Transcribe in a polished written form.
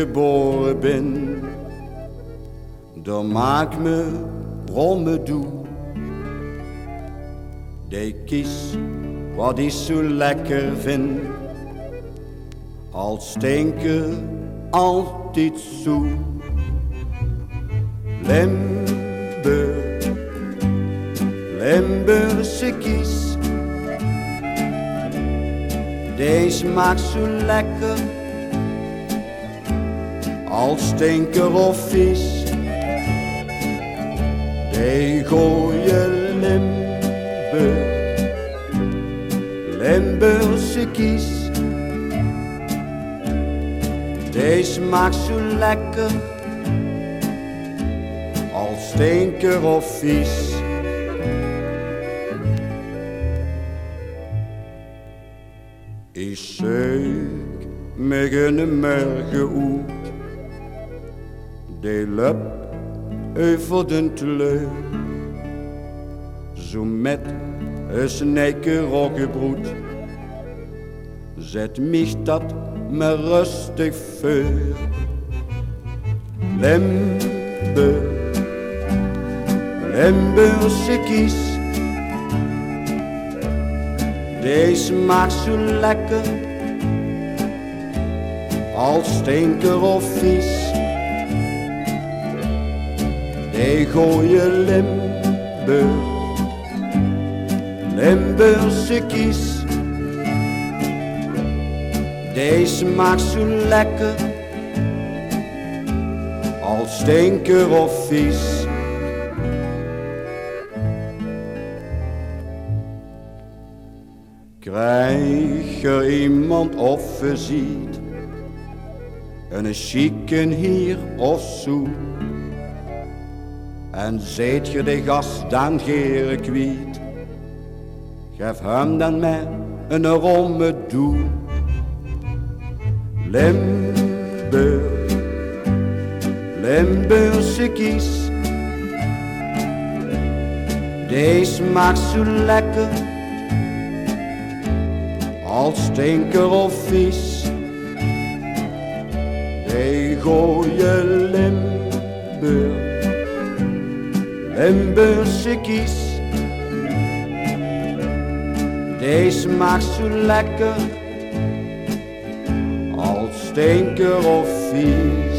geboren ben. Dat maakt me brommen doe. Die kies wat ik zo lekker vind. Als stinken altijd zo. Limburgse kies. Die smaakt zo lekker. Als stinker of vis. Die gooie Limburgse kies. Die smaakt zo lekker. Als stinker of vis. Ik zeuk me een morgen uit. Die lup over den teleur. Zo met een sneke rokkenbroed. Zet mich dat me rustig voor. Limburgse kies. Die smaakt zo lekker. Als stinker of vies. Die gooie Limburgse kies. Die smaakt zo lekker. Als stinker of vies. Krijg er iemand of je ziet een chicken hier of zo. En zijt je de gast dan geren kwiet, geef hem dan mij een romme doe. Limburgse kies. Die smaakt zo lekker. Als stinker of vies. Die gooie Limburgse kies. Die smaakt zo lekker. Als stinker of vies.